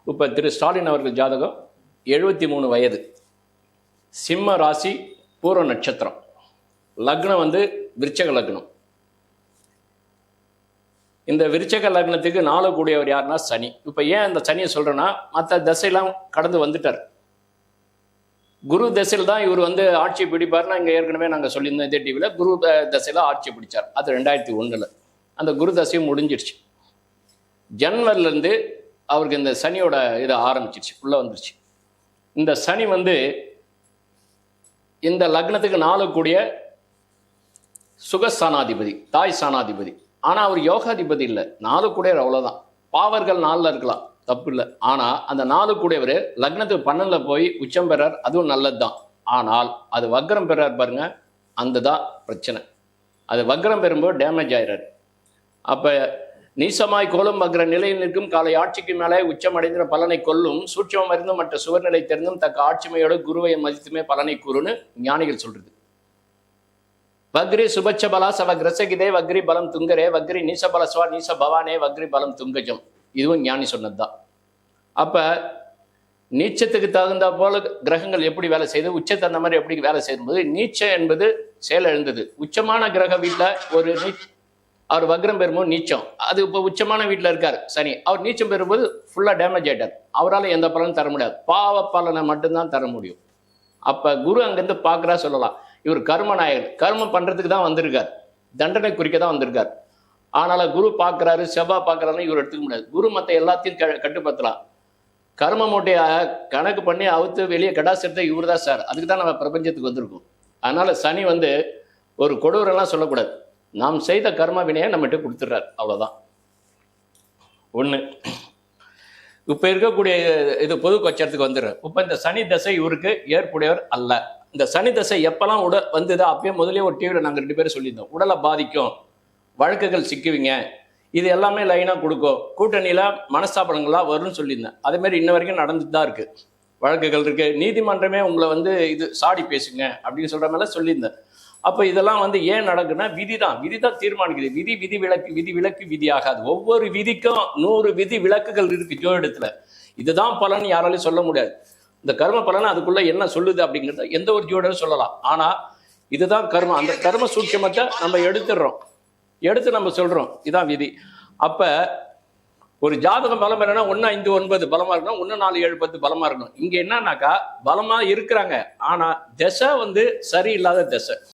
இப்போ திரு ஸ்டாலின் அவர்கள் ஜாதகம் 73 வயது, சிம்ம ராசி, பூர்வ நட்சத்திரம், லக்னம் வந்து விருச்சக லக்னம். இந்த விருச்சக லக்னத்துக்கு 4 கூடியவர் யாருன்னா சனி. இப்போ ஏன் இந்த சனியை சொல்றேன்னா, மற்ற தசையெல்லாம் கடந்து வந்துட்டார். குரு தசையில் தான் இவர் வந்து ஆட்சி பிடிப்பார்னா இங்கே ஏற்கனவே நாங்கள் சொல்லியிருந்தோம் இதே டிவியில். குரு தசையில் ஆட்சி பிடிச்சார், அது 2001. அந்த குரு தசையும் முடிஞ்சிருச்சு. ஜன்வரிலேருந்து அவருக்கு இந்த சனியோட இது ஆரம்பிச்சிருச்சு, உள்ளே வந்துருச்சு. இந்த சனி வந்து இந்த லக்னத்துக்கு 4 கூடிய சுகஸ்தானாதிபதி, தாய் ஸ்தானாதிபதி. ஆனால் அவர் யோகாதிபதி இல்லை, 4 கூடியவர், அவ்வளோதான். பாவர்கள் 4 இருக்கலாம், தப்பு இல்லை. ஆனால் அந்த 4 கூடியவர் லக்னத்துக்கு 12 போய் உச்சம் பெறார், அதுவும் நல்லது தான். ஆனால் அது வக்ரம் பெறார் பாருங்க, அந்த தான் பிரச்சனை. அது வக்ரம் பெறும்போது டேமேஜ் ஆயிடுறாரு. அப்போ நீசமாய் கோலம் வக்ர நிலையில் நிற்கும் காலை ஆட்சிக்கு மேலே உச்சம் அடைந்த பலனை கொல்லும் சூட்சம் அறிந்தும் மற்ற சுவர்நிலை தெரிந்தும் தக்க ஆட்சிமையோடு குருவை மதித்துமே பலனை கூறுன்னு ஞானிகள் சொல்றது. வக்ரி சுபட்ச பலா சவ கிரசகிதே வக்ரி பலம் துங்கரே வக்ரி நீச பலஸ்வா நீச பவானே வக்ரி பலம் துங்கஜம். இதுவும் ஞானி சொன்னதுதான். அப்ப நீச்சத்துக்கு தகுந்த போல கிரகங்கள் எப்படி வேலை செய்யுது, உச்சத்தை அந்த மாதிரி எப்படி வேலை செய்யும்போது நீச்சம் என்பது செயல் எழுந்தது. உச்சமான கிரக வீட்டில் ஒரு அவர் வக்ரம் பெறும்போது நீச்சம், அது இப்போ உச்சமான வீட்டில் இருக்கார் சனி, அவர் நீச்சம் பெறும்போது ஃபுல்லாக டேமேஜ் ஆகிட்டார். அவரால் எந்த பலனும் தர முடியாது, பாவ பலனை மட்டும்தான் தர முடியும். அப்போ குரு அங்கேருந்து பார்க்குறா சொல்லலாம், இவர் கர்ம நாயகன், கர்மம் பண்ணுறதுக்கு தான் வந்திருக்கார், தண்டனை குறிக்க தான் வந்திருக்கார். ஆனால் குரு பார்க்குறாரு, செவ்வாய் பார்க்குறாருன்னு இவர் எடுத்துக்க முடியாது. குரு மற்ற எல்லாத்தையும் கட்டுப்படுத்தலாம். கர்ம மூட்டையை கணக்கு பண்ணி அவுத்து வெளியே கடாசிரத்தை இவர் தான் சார். அதுக்கு தான் நம்ம பிரபஞ்சத்துக்கு வந்திருக்கோம். அதனால் சனி வந்து ஒரு கொடூரெல்லாம் சொல்லக்கூடாது. நாம் செய்த கர்ம வினையை நம்மகிட்ட கொடுத்துட்றாரு, அவ்வளோதான். ஒன்று. இப்போ இருக்கக்கூடிய இது பொது கொச்சத்துக்கு வந்துடுறார். இப்போ இந்த சனி தசை இவருக்கு ஏற்புடையவர் அல்ல. இந்த சனி தசை எப்பெல்லாம் வந்ததோ அப்பயே முதலே ஒரு டிவியில் நாங்கள் 2 பேரும் சொல்லியிருந்தோம். உடலை பாதிக்கும், வழக்குகள் சிக்குவீங்க, இது எல்லாமே லைனாக கொடுக்கும், கூட்டணியில் மனஸ்தாபனங்களாக வரும்னு சொல்லியிருந்தேன். அதேமாரி இன்ன வரைக்கும் நடந்துட்டு தான் இருக்குது. வழக்குகள் இருக்குது, நீதிமன்றமே உங்களை வந்து இது சாடி பேசுங்க அப்படின்னு சொல்கிற மாதிரிலாம் சொல்லியிருந்தேன். அப்போ இதெல்லாம் வந்து ஏன் நடக்குன்னா விதி தான் தீர்மானிக்குது. விதி விலக்கு விதி ஆகாது. ஒவ்வொரு விதிக்கும் 100 விதி விலக்குகள் இருக்கு ஜோதிடத்துல. இதுதான் பலன் யாராலையும் சொல்ல முடியாது. இந்த கர்ம பலன் அதுக்குள்ள என்ன சொல்லுது அப்படிங்கிறத எந்த ஒரு ஜோதிடரும் சொல்லலாம். ஆனா இதுதான் கர்மம். அந்த கர்ம சூட்சமத்தை நம்ம எடுத்து நம்ம சொல்றோம் இதான் விதி. அப்ப ஒரு ஜாதகம் பலம் என்னன்னா 1, 5, 9 பலமா இருக்கணும், 1, 4, 7, 10 பலமா இருக்கணும். இங்க என்னன்னாக்கா பலமா இருக்கிறாங்க, ஆனா திசை வந்து சரியில்லாத திசை.